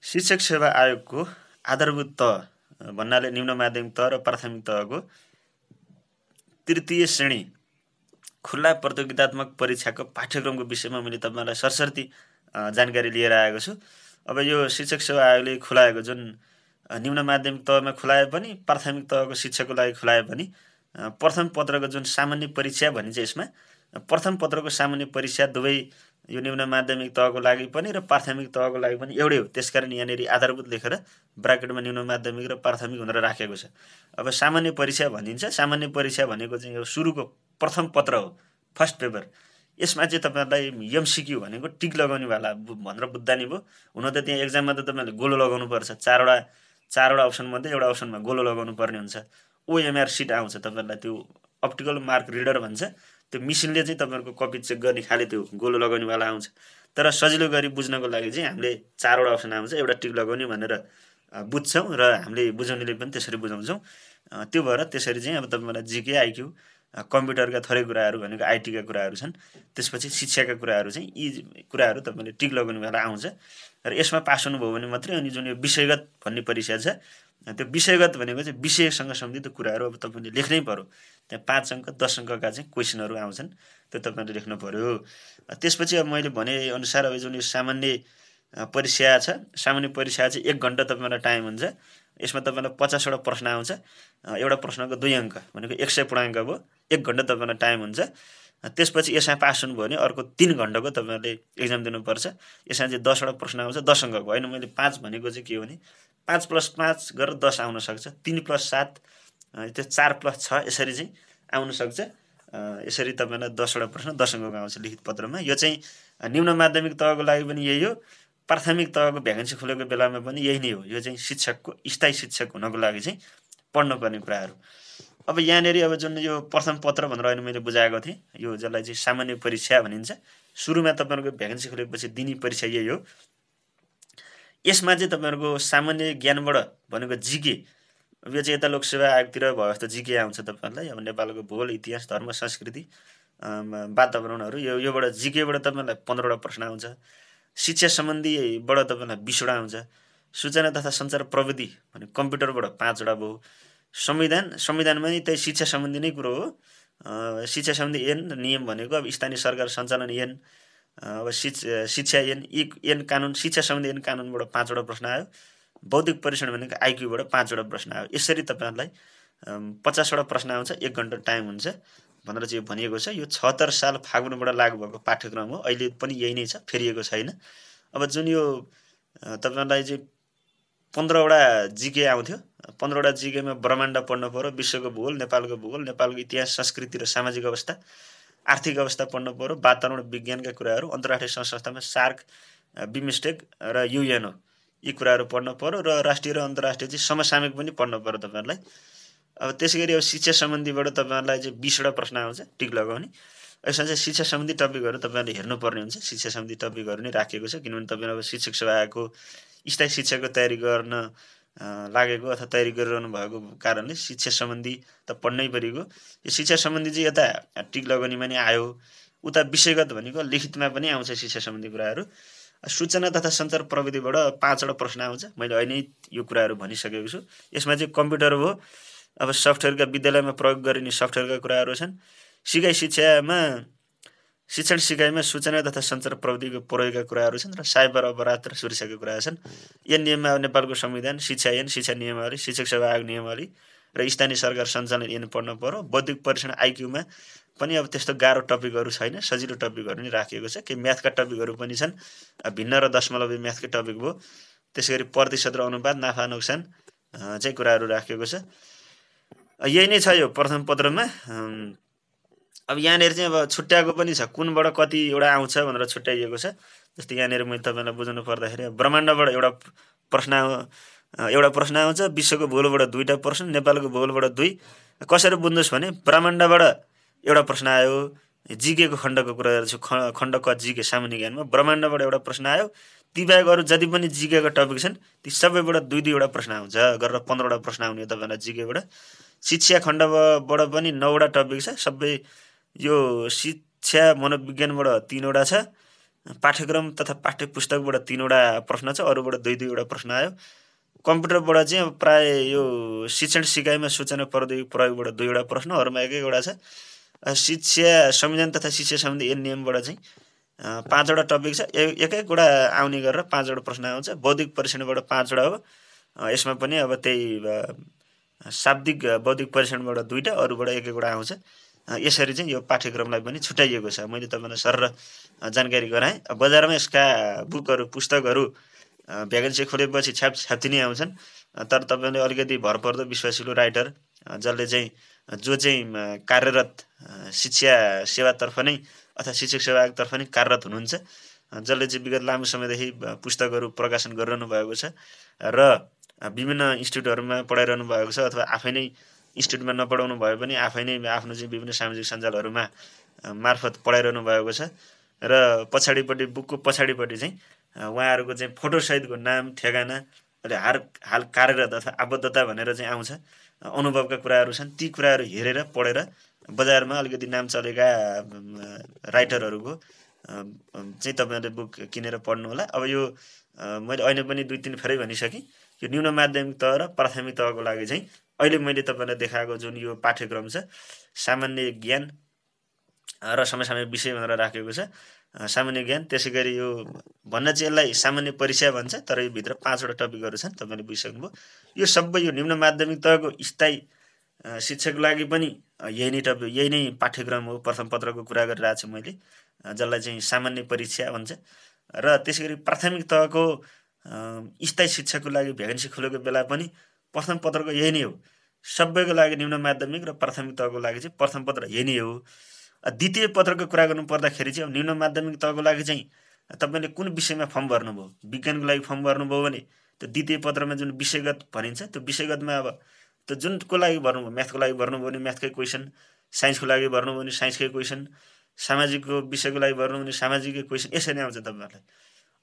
शिक्षक सेवा आयोगको आधारभूत तह भन्नाले निम्न माध्यमिक तह र प्राथमिक तहको तृतीय श्रेणी खुल्ला प्रतियोगितात्मक परीक्षाको पाठ्यक्रमको विषयमा मैले तपाईँलाई सरसर्ती जानकारी लिएर आएको छु। अब यो शिक्षक सेवा आयोगले खुलाएको जुन निम्न माध्यमिक तहमा खुलाए पनि प्राथमिक तहको शिक्षकको लागि खुलाए पनि प्रथम पत्रको जुन सामान्य परीक्षा भनिन्छ यसमा प्रथम पत्रको सामान्य परीक्षा दुवै यो निम्न माध्यमिक तहको लागि पनि र प्राथमिक तहको लागि पनि एउटै हो। त्यसकारण यहाँनिर आधारभूत लेखेर ब्राकेटमा निम्न माध्यमिक र प्राथमिक भनेर राखेको छ। अब सामान्य परीक्षा भनिन्छ, सामान्य परीक्षा भनेको चाहिँ यो सुरुको प्रथम पत्र हो, फर्स्ट पेपर। यसमा चाहिँ तपाईँहरूलाई एमसिक्यू भनेको टिक लगाउनेवाला भनेर बुझ्दा नि भयो। हुन त त्यहाँ एक्जाममा त तपाईँहरूले गोलो लगाउनु पर्छ, चारवटा अप्सनमध्ये एउटा अप्सनमा गोलो लगाउनु पर्ने हुन्छ। ओएमआर सिट आउँछ तपाईँहरूलाई, त्यो अप्टिकल मार्क रिडर भन्छ, त्यो मिसिनले चाहिँ तपाईँहरूको कपी चेक गर्ने खाले त्यो गोलो लगाउनेवाला आउँछ। तर सजिलो गरी बुझ्नको लागि चाहिँ हामीले चारवटा अप्सन आउँछ, एउटा टिक लगाउने भनेर बुझ्छौँ र हामीले बुझाउनेले पनि त्यसरी बुझाउँछौँ। त्यो भएर त्यसरी चाहिँ अब तपाईँलाई जिके, आइक्यू, कम्प्युटरका थोरै कुराहरू भनेको आइटीका कुराहरू छन्। त्यसपछि शिक्षाका कुराहरू चाहिँ यी कुराहरू तपाईँले टिक लगाउनेवाला आउँछ र यसमा पास हुनुभयो भने मात्रै अनि जुन यो विषयगत भन्ने परीक्षा छ त्यो विषयगत भनेको चाहिँ विषयसँग सम्बन्धित कुराहरू अब तपाईँले लेख्नै पर्यो। त्यहाँ 5 अङ्क 10 अङ्कका चाहिँ क्वेसनहरू आउँछन्, त्यो तपाईँले लेख्नु पर्यो। त्यसपछि अब मैले भनेअनुसार अब जुन यो सामान्य परीक्षा छ, सामान्य परीक्षा चाहिँ 1 घन्टा तपाईँलाई टाइम हुन्छ। यसमा तपाईँलाई 50वटा प्रश्न आउँछ, एउटा प्रश्नको 2 अङ्क भनेको 100 पूर्णाङ्क भयो। 1 घन्टा तपाईँलाई टाइम हुन्छ। त्यसपछि यसमा पास हुनुभयो भने अर्को 3 घन्टाको तपाईँले एक्जाम दिनुपर्छ। यसमा चाहिँ 10वटा प्रश्न आउँछ, 10 अङ्कको होइन। मैले 5 भनेको चाहिँ के हो भने 5 + 5 गरेर 10 आउन सक्छ, 3 + 7 त्यो 4 + 6 यसरी चाहिँ आउन सक्छ। यसरी तपाईँलाई 10वटा प्रश्न 10 अङ्कको आउँछ लिखित पत्रमा। यो चाहिँ निम्न माध्यमिक तहको लागि पनि यही हो, प्राथमिक तहको भ्याकेन्सी खुलेको बेलामा पनि यही नै हो। यो चाहिँ शिक्षकको स्थायी शिक्षक हुनको लागि चाहिँ पढ्नुपर्ने कुराहरू। अब यहाँनिर अब जुन यो प्रथम पत्र भनेर अहिले मैले बुझाएको थिएँ, यो जसलाई चाहिँ सामान्य परीक्षा भनिन्छ, सुरुमा तपाईँहरूको भ्याकेन्सी खुलेपछि दिने परीक्षा यही हो। यसमा चाहिँ तपाईँहरूको सामान्य ज्ञानबाट भनेको जिके, यो चाहिँ यता लोकसेवा आयोगतिर भयो जस्तो जिके आउँछ तपाईँहरूलाई। अब नेपालको भूगोल, इतिहास, धर्म, संस्कृति, वातावरणहरू योबाट जिकेबाट तपाईँलाई 15वटा प्रश्न आउँछ। शिक्षा सम्बन्धीबाट तपाईँलाई 20वटा आउँछ। सूचना तथा सञ्चार प्रविधि भने कम्प्युटरबाट 5वटा भयो। संविधानमा नि त्यही शिक्षा सम्बन्धी नै कुरो हो। शिक्षा सम्बन्धी ऐन नियम भनेको अब स्थानीय सरकार सञ्चालन ऐन, अब शिक्षा ऐन, ऐन कानुन, शिक्षा सम्बन्धी ऐन कानुनबाट 5वटा प्रश्न आयो। बौद्धिक परीक्षण भनेको आइक्यूबाट 5वटा प्रश्न आयो। यसरी तपाईँहरूलाई 50वटा प्रश्न आउँछ, 1 घन्टा टाइम हुन्छ भनेर चाहिँ भनिएको छ। यो 76 साल फागुनबाट लागू भएको पाठ्यक्रम हो, अहिले पनि यही नै छ, फेरिएको छैन। अब जुन यो तपाईँलाई चाहिँ 15वटा जिके आउँथ्यो, 15वटा जिकेमा ब्रह्माण्ड पढ्नु पर्यो, विश्वको भूगोल, नेपालको भूगोल, नेपालको इतिहास, संस्कृति र सामाजिक अवस्था, आर्थिक अवस्था पढ्नु पर्यो, वातावरण विज्ञानका कुराहरू, अन्तर्राष्ट्रिय संस्थामा सार्क, बिमस्टेक र युएनओ यी कुराहरू पढ्नु पर्यो र राष्ट्रिय र अन्तर्राष्ट्रिय चाहिँ समसामयिक पनि पढ्नु पर्यो तपाईँहरूलाई। अब त्यसै गरी अब शिक्षा सम्बन्धीबाट तपाईँहरूलाई चाहिँ 20वटा प्रश्न आउँछ टिक लगाउने। यसमा चाहिँ शिक्षा सम्बन्धी टपिकहरू तपाईँहरूले हेर्नुपर्ने हुन्छ। शिक्षा सम्बन्धी टपिकहरू नै राखिएको छ, किनभने तपाईँले अब शिक्षक सेवा आयोगको स्थायी शिक्षाको तयारी गर्न लागेको अथवा तयारी गरिरहनु भएको कारणले शिक्षा सम्बन्धी त पढ्नै परेको। यो शिक्षा सम्बन्धी चाहिँ यता टिक लगाउनेमा नि आयो, उता विषयगत भनेको लिखितमा पनि आउँछ शिक्षा सम्बन्धी कुराहरू। सूचना तथा सञ्चार प्रविधिबाट 5वटा प्रश्न आउँछ, मैले अहिले नै यो कुराहरू भनिसकेको छु। यसमा चाहिँ कम्प्युटर हो, अब सफ्टवेयरका विद्यालयमा प्रयोग गरिने सफ्टवेयरका कुराहरू छन्। शिक्षण सिकाइमा सूचना तथा सञ्चार प्रविधिको प्रयोगका कुराहरू छन् र साइबर अपराध र सुरक्षाका कुराहरू छन्। यस नियममा नेपालको संविधान, शिक्षा ऐन, शिक्षा नियमावली, शिक्षक सेवा आयोग नियमावली र स्थानीय सरकार सञ्चालन ऐन पढ्नु पर्यो। बौद्धिक परीक्षण आइक्यूमा पनि अब त्यस्तो गाह्रो टपिकहरू छैन, सजिलो टपिकहरू नै राखिएको छ। केही म्याथका टपिकहरू पनि छन्, भिन्न र दशमलवी म्याथकै टपिक भयो। त्यसै गरी प्रतिशत र अनुपात, नाफा नोक्सान चाहिँ कुराहरू राखिएको छ। यही नै छ यो प्रथम पत्रमा। अब यहाँनिर चाहिँ अब छुट्याएको पनि छ, कुनबाट कतिवटा आउँछ भनेर छुट्याइएको छ। जस्तै यहाँनिर मैले तपाईँलाई बुझाउनु पर्दाखेरि ब्रह्माण्डबाट एउटा प्रश्न आउँछ, विश्वको भूगोलबाट 2वटा प्रश्न, नेपालको भूगोलबाट 2। कसरी बुझ्नुहोस् भने ब्रह्माण्डबाट एउटा प्रश्न आयो, जिकेको खण्डको कुराहरू छ, खण्ड क जिके सामान्य ज्ञानमा ब्रह्माण्डबाट एउटा प्रश्न आयो। ती बाहेक अरू जति पनि जिकेको टपिक छन् ती सबैबाट 2-2वटा प्रश्न आउँछ, गरेर 15वटा प्रश्न आउने हो तपाईँलाई जिकेबाट। शिक्षा खण्डबाट पनि 9वटा टपिक छ, सबै यो शिक्षा मनोविज्ञानबाट 3वटा छ, पाठ्यक्रम तथा पाठ्य पुस्तकबाट 3वटा प्रश्न छ, अरूबाट 2-2वटा प्रश्न आयो। कम्प्युटरबाट चाहिँ अब प्राय यो शिक्षण सिकाइमा सूचना प्रौद्योगिकी प्रयोगबाट 2वटा प्रश्न, अरूमा 1-1वटा छ। शिक्षा संविधान तथा शिक्षा सम्बन्धी ऐन नियमबाट चाहिँ 5वटा टपिक छ, एक-एकवटा आउने गरेर 5वटा प्रश्न आउँछ। बौद्धिक परीक्षणबाट 5वटा हो, यसमा पनि अब त्यही शाब्दिक बौद्धिक परीक्षणबाट 2टा, अरूबाट 1-1वटा आउँछ। यसरी चाहिँ यो पाठ्यक्रमलाई पनि छुट्याइएको छ। मैले तपाईँलाई सरर जानकारी गराएँ। बजारमा यसका बुकहरू पुस्तकहरू भ्याकेन्सी खोलेपछि छाप्ती नै आउँछन्, तर तपाईँले अलिकति भरपर्दो विश्वासिलो राइटर जसले चाहिँ जो चाहिँ कार्यरत शिक्षा सेवातर्फ नै अथवा शिक्षक सेवातर्फ नै कार्यरत हुनुहुन्छ, जसले चाहिँ विगत लामो समयदेखि पुस्तकहरू प्रकाशन गरिरहनु भएको छ र विभिन्न इन्स्टिट्युटहरूमा पढाइरहनु भएको छ, अथवा आफै नै इन्स्टिट्युटमा नपढाउनु भए पनि आफै नै आफ्नो चाहिँ विभिन्न सामाजिक सञ्जालहरूमा मार्फत पढाइरहनु भएको छ। र पछाडिपट्टि बुकको पछाडिपट्टि चाहिँ उहाँहरूको चाहिँ फोटोसहितको नाम, ठेगाना, हाल कार्यरत अथवा आबद्धता भनेर चाहिँ आउँछ, अनुभवका कुराहरू छन्। ती कुराहरू हेरेर पढेर बजारमा अलिकति नाम चलेका राइटरहरूको चाहिँ तपाईँहरूले बुक किनेर पढ्नु होला। अब यो मैले अहिले पनि 2-3 फेरै भनिसकेँ, यो न्यून माध्यमिक तह र प्राथमिक तहको लागि चाहिँ अहिले मैले तपाईँलाई देखाएको जुन यो पाठ्यक्रम छ, सामान्य ज्ञान र समसामयिक विषय भनेर राखेको छ। सामान्य ज्ञान, त्यसै गरी यो भन्न चाहिँ यसलाई सामान्य परीक्षा भन्छ, तर यो भित्र 5वटा टपिकहरू छन्, तपाईँले बुझिसक्नुभयो। यो सबै यो निम्न माध्यमिक तहको स्थायी शिक्षाको लागि पनि यही नै पाठ्यक्रम हो। प्रथम पत्रको कुरा गरिरहेको छु मैले, जसलाई चाहिँ सामान्य परीक्षा भन्छ। र त्यसै गरी प्राथमिक तहको स्थायी शिक्षाको लागि भ्याकेन्सी खोलेको बेला पनि प्रथम पत्रको यही नै हो। सबैको लागि निम्न माध्यमिक र प्राथमिक तहको लागि चाहिँ प्रथम पत्र यही नै हो। द्वितीय पत्रको कुरा गर्नु पर्दाखेरि चाहिँ अब निम्न माध्यमिक तहको लागि चाहिँ तपाईँले कुन विषयमा फर्म भर्नुभयो, विज्ञानको लागि फर्म भर्नुभयो भने त्यो द्वितीय पत्रमा जुन विषयगत भनिन्छ, त्यो विषयगतमा अब त्यो जुनको लागि भर्नुभयो, म्याथको लागि भर्नुभयो भने म्याथकै क्वेसन, साइन्सको लागि भर्नुभयो भने साइन्सकै क्वेसन, सामाजिकको विषयको लागि भर्नुभयो भने सामाजिकै क्वेसन, यसरी नै आउँछ तपाईँहरूलाई।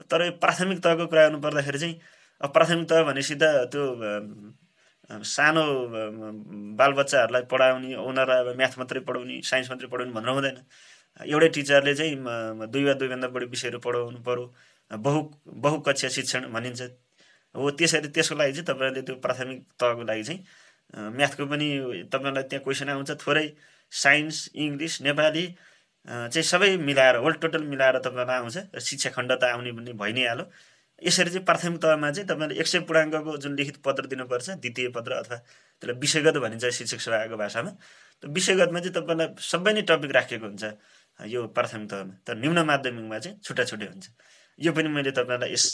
तर यो प्राथमिक तहको कुरा गर्नु पर्दाखेरि चाहिँ अब प्राथमिक तह भनेपछि त त्यो सानो बालबच्चाहरूलाई पढाउने, उनीहरूलाई अब म्याथ मात्रै पढाउने, साइन्स मात्रै पढाउने भनेर हुँदैन। एउटै टिचरले चाहिँ 2 वा 2भन्दा बढी विषयहरू पढाउनु पर्यो, बहुकक्षा शिक्षण भनिन्छ हो। त्यसको लागि चाहिँ तपाईँहरूले त्यो प्राथमिक तहको लागि चाहिँ म्याथको पनि तपाईँलाई त्यहाँ क्वेसन आउँछ थोरै, साइन्स, इङ्ग्लिस, नेपाली चाहिँ सबै मिलाएर होल टोटल मिलाएर तपाईँलाई आउँछ। र शिक्षा खण्ड त आउने पनि भइ नै हाल्यो। यसरी चाहिँ प्राथमिक तहमा चाहिँ तपाईँले 100 पूर्णाङ्कको जुन लिखित पत्र दिनुपर्छ, द्वितीय पत्र अथवा त्यसलाई विषयगत भनिन्छ शिक्षक सेवाको भाषामा। त्यो विषयगतमा चाहिँ तपाईँलाई सबै नै टपिक राखिएको हुन्छ यो प्राथमिक तहमा, तर निम्न माध्यमिकमा चाहिँ छुट्टा छुट्टै हुन्छ। यो पनि मैले तपाईँलाई यस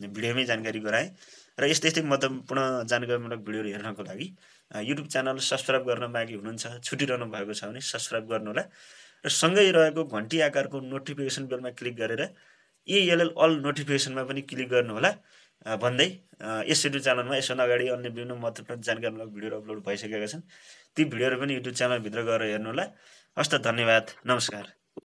भिडियोमै जानकारी गराएँ। र यस्तै महत्त्वपूर्ण जानकारीमूलक भिडियोहरू हेर्नको लागि युट्युब च्यानल सब्सक्राइब गर्न बाँकी हुनुहुन्छ, छुटिरहनु भएको छ भने सब्सक्राइब गर्नुहोला। र सँगै रहेको घन्टी आकारको नोटिफिकेसन बेलमा क्लिक गरेर ELL अल नोटिफिकेसनमा पनि क्लिक गर्नुहोला भन्दै यस युट्युब च्यानलमा यसभन्दा अगाडि अन्य विभिन्न महत्त्वपूर्ण जानकारीमूलक भिडियोहरू अपलोड भइसकेका छन्। ती भिडियोहरू पनि युट्युब च्यानलभित्र गएर हेर्नुहोला। हस्त, धन्यवाद, नमस्कार।